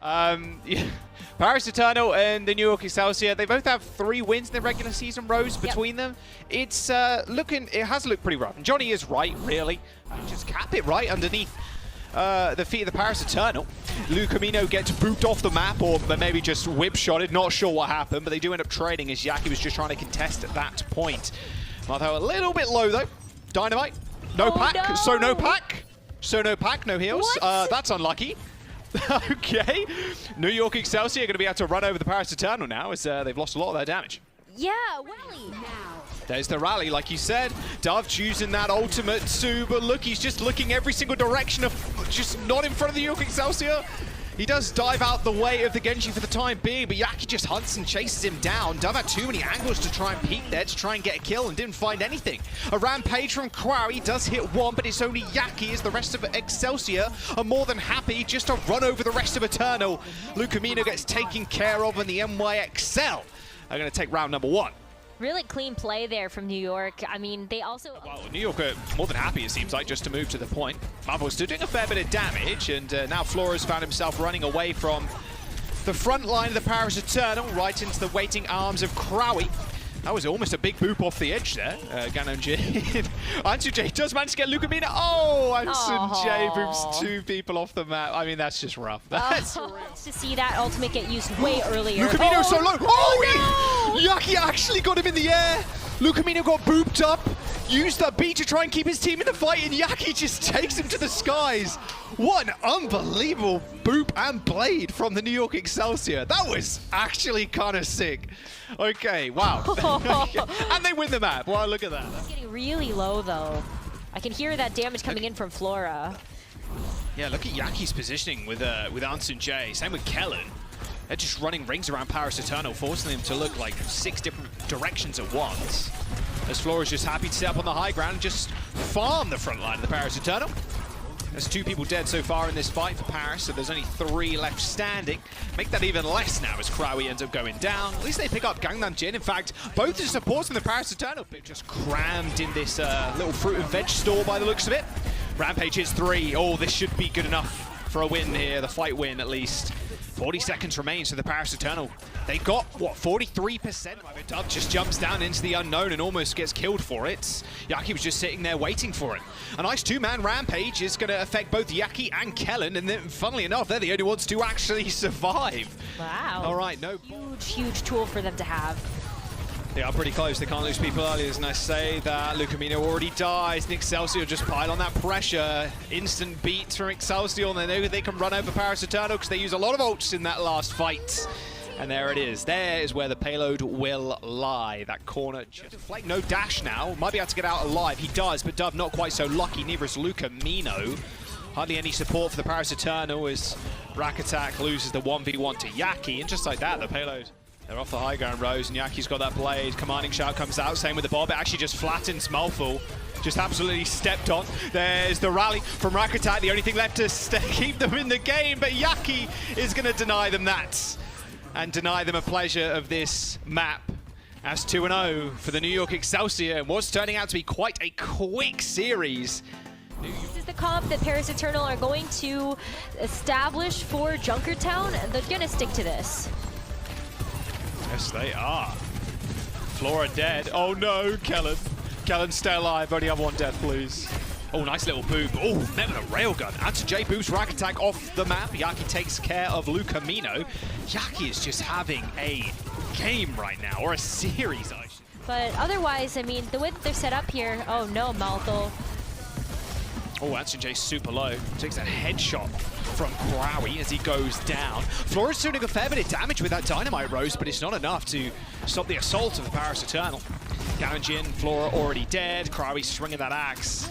Yeah. Paris Eternal and the New York Excelsior, they both have 3 wins in the regular season, Rose, between them. It's it has looked pretty rough. And Johnny is right, really. Just cap it right underneath the feet of the Paris Eternal. Lucamino gets booped off the map, or maybe just whip-shotted. Not sure what happened, but they do end up trading as Yaki was just trying to contest at that point. Although a little bit low, though. Dynamite. No pack. No. So no pack. So no pack, no heals. That's unlucky. Okay. New York Excelsior are going to be able to run over the Paris Eternal now as they've lost a lot of their damage. Yeah, Welly. There's the rally, like you said. Dove choosing that ultimate too, but look, he's just looking every single direction of just not in front of the New York Excelsior. He does dive out the way of the Genji for the time being, but Yaki just hunts and chases him down. Dove had too many angles to try and peek there to try and get a kill and didn't find anything. A rampage from Quarry does hit one, but it's only Yaki as the rest of Excelsior are more than happy just to run over the rest of Eternal. Lucamino gets taken care of, and the NYXL are going to take round number 1. Really clean play there from New York. I mean, they also... Well, New York are more than happy, it seems like, just to move to the point. Marvel's still doing a fair bit of damage, and now Flora's found himself running away from the front line of the Paris Eternal, right into the waiting arms of Crowy. That was almost a big boop off the edge there, Ganon J. Ansu J does manage to get Lucamino. Oh, Ansu J boops 2 people off the map. I mean, that's just rough. That's rough. To see that ultimate get used way earlier. Lucamino so low. Oh, no! Yaki actually got him in the air. Lucamino got booped up, used that beat to try and keep his team in the fight, and Yaki just takes him to the skies. What an unbelievable boop and blade from the New York Excelsior. That was actually kind of sick. Okay, wow. And they win the map. Wow, look at that. It's getting really low, though. I can hear that damage coming in from Flora. Yeah, look at Yaki's positioning with Ansun J. Same with Kellen. They're just running rings around Paris Eternal, forcing them to look like 6 different directions at once. As Flora's just happy to sit up on the high ground and just farm the front line of the Paris Eternal. There's 2 people dead so far in this fight for Paris, so there's only 3 left standing. Make that even less now as Crowy ends up going down. At least they pick up Gangnam Jin. In fact, both the supports in the Paris Eternal pick just crammed in this little fruit and veg store by the looks of it. Rampage hits 3. Oh, this should be good enough for a win here, the fight win at least. 40 seconds remain to the Paris Eternal. They got, what, 43%? Dove just jumps down into the unknown and almost gets killed for it. Yaki was just sitting there waiting for it. A nice 2-man rampage is going to affect both Yaki and Kellen, and then, funnily enough, they're the only ones to actually survive. Wow. All right, no. Huge tool for them to have. They are pretty close. They can't lose people early. As I say that Lucamino already dies. And Excelsior just pile on that pressure. Instant beats from Excelsior, and they know they can run over Paris Eternal because they use a lot of ults in that last fight. And there it is. There is where the payload will lie. That corner. Just Flake, no dash now. Might be able to get out alive. He does, but Dove not quite so lucky. Neither is Lucamino. Hardly any support for the Paris Eternal as Rack Attack loses the 1v1 to Yaki. And just like that, the payload... They're off the high ground, Rose, and Yaki's got that blade. Commanding shout comes out, same with the Bob. It actually just flattens Malful. Just absolutely stepped on. There's the rally from Rack Attack. The only thing left to keep them in the game, but Yaki is going to deny them that. And deny them a pleasure of this map. As 2-0 for the New York Excelsior, and what's turning out to be quite a quick series. This is the comp that Paris Eternal are going to establish for Junkertown, and they're going to stick to this. Yes, they are. Flora dead. Oh no, Kellen. Kellen, stay alive. Only have 1 death, please. Oh, nice little boop. Oh, met with a railgun. Ansu J boosts Rack Attack off the map. Yaki takes care of Lucamino. Yaki is just having a game right now, or a series, I should. But otherwise, I mean, the way that they're set up here. Oh no, Malthol. Oh, Ansu J super low. Takes a headshot from Crowy as he goes down. Flora's doing a fair bit of damage with that Dynamite Rose, but it's not enough to stop the assault of the Paris Eternal. Ganon, Flora already dead. Crowy swinging that axe.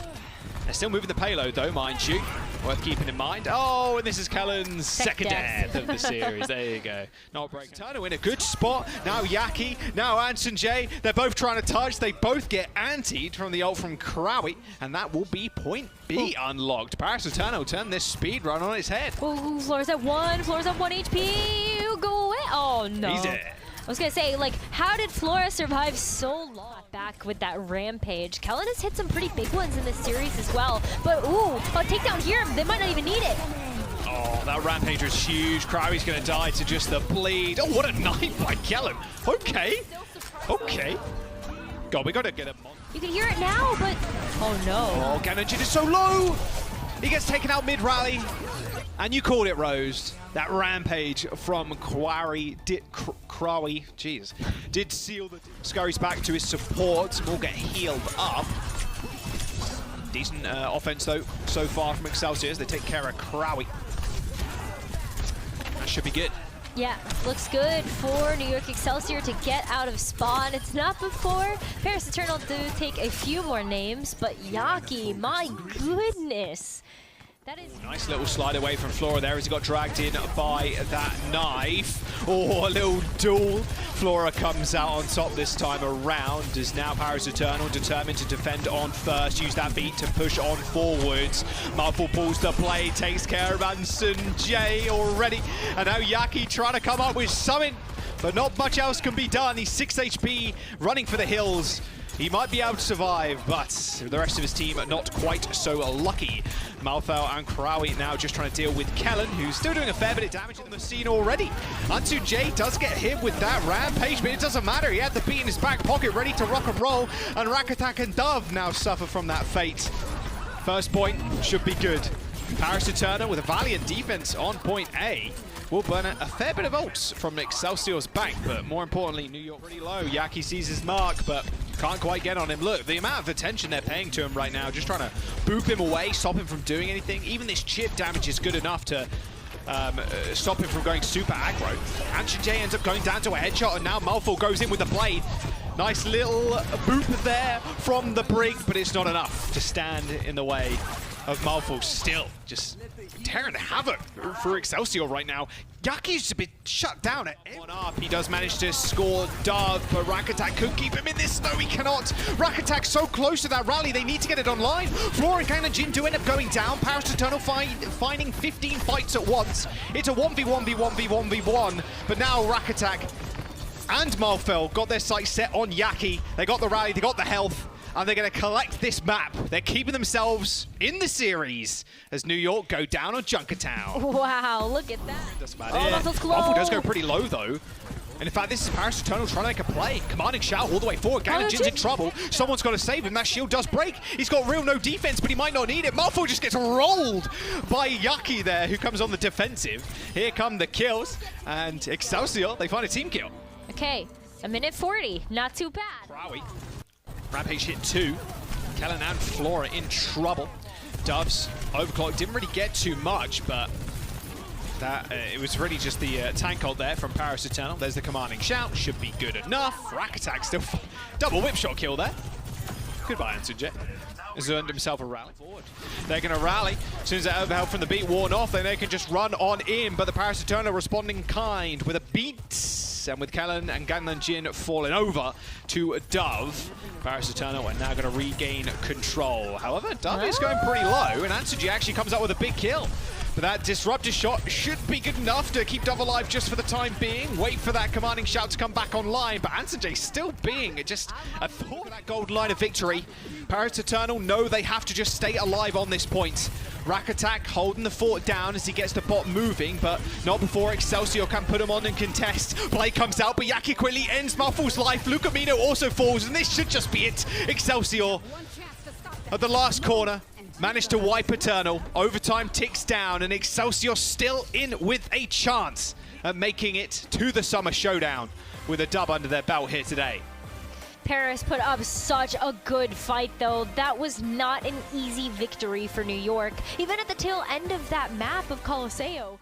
They're still moving the payload though, mind you. Worth keeping in mind. Oh, and this is Kellen's second death of the series. There you go. Not a break. Eternal in a good spot. Now Yaki, now Anson J. They're both trying to touch. They both get antied from the ult from Crowy, and that will be point B unlocked. Paris Eternal turn this speed run on its head. Oh, Flora's at 1. Flora's at 1 HP. Go away. Oh no. He's dead. I was gonna say, like, how did Flora survive so long back with that rampage? Kellen has hit some pretty big ones in this series as well. But ooh, a takedown here, they might not even need it. Oh, that Rampager is huge. Crowley's going to die to just the bleed. Oh, what a knife by Kellen. Okay. Okay. God, we got to get him on. You can hear it now, but... Oh, no. Oh, Ganonjin is so low. He gets taken out mid-rally. And you called it, Rose. That Rampage from Quarry did seal the... Scurries back to his support. Will get healed up. Decent offense, though, so far from Excelsior as they take care of Crowley. That should be good. Yeah, looks good for New York Excelsior to get out of spawn. It's not before Paris Eternal do take a few more names, but Yaki, my goodness. That is nice little slide away from Flora there as he got dragged in by that knife. Oh, a little duel. Flora comes out on top this time around as now Paris Eternal determined to defend on first. Use that beat to push on forwards. Marvel pulls the play, takes care of Anson J already. And now Yaki trying to come up with something, but not much else can be done. He's 6 HP, running for the hills. He might be able to survive, but the rest of his team are not quite so lucky. Malfoy and Crowley now just trying to deal with Kellen, who's still doing a fair bit of damage in the scene already. Ansu J does get hit with that Rampage, but it doesn't matter. He had the beat in his back pocket, ready to rock and roll, and Rakatak and Dove now suffer from that fate. First point should be good. Paris Eternal with a valiant defense on point A will burn a fair bit of ults from Excelsior's back, but more importantly, New York pretty low. Yaki sees his mark, but can't quite get on him. Look, the amount of attention they're paying to him right now, just trying to boop him away, stop him from doing anything. Even this chip damage is good enough to stop him from going super aggro. Anshin J ends up going down to a headshot, and now Malfoy goes in with the blade. Nice little boop there from the Brig, but it's not enough to stand in the way of Malfoy. Still just tearing havoc for Excelsior right now. Yaki's a bit shut down at one up. He does manage to score Dove, but Rakatak could keep him in this. No, he cannot. Rakatak so close to that rally, they need to get it online. Flora and Ganonjin do end up going down. Paris Eternal finding 15 fights at once. It's a 1v1v1v1v1, but now Rakatak and Malfoy got their sights set on Yaki. They got the rally, they got the health, and they're going to collect this map. They're keeping themselves in the series as New York go down on Junkertown. wow, look at that. Doesn't matter. Malfoy does go pretty low, though. And in fact, this is Paris Eternal trying to make a play. Commanding shout all the way forward. Ganonjin's in trouble. Someone's got to save him. That shield does break. He's got real no defense, but he might not need it. Malfoy just gets rolled by Yaki there, who comes on the defensive. Here come the kills. And Excelsior, they find a team kill. Okay, a minute 40. Not too bad. Crowley. Rampage hit 2. Kellen and Flora in trouble. Doves overclock didn't really get too much, but that it was really just the tank ult there from Paris Eternal. There's the commanding shout. Should be good enough. Rakatak still double whip shot kill there. Goodbye, Ansujet. Has earned himself a rally forward. They're going to rally. As soon as that overhelp from the beat worn off, then they can just run on in. But the Paris Eternal responding kind with a beat. And with Kellen and Ganonjin falling over to Dove, Paris Eternal are now going to regain control. However, Dove is going pretty low, and Ansuji actually comes out with a big kill. But that disruptor shot should be good enough to keep Dove alive just for the time being. Wait for that commanding shout to come back online, but Ansuji still being just a thought of that gold line of victory. Paris Eternal know they have to just stay alive on this point. Rakatak holding the fort down as he gets the bot moving, but not before Excelsior can put him on and contest. Play comes out, but Yaki quickly ends Malfoy's life. Lucamino also falls, and this should just be it. Excelsior at the last corner managed to wipe Eternal. Overtime ticks down, and Excelsior still in with a chance at making it to the Summer Showdown with a dub under their belt here today. Paris put up such a good fight, though. That was not an easy victory for New York. Even at the tail end of that map of Colosseo.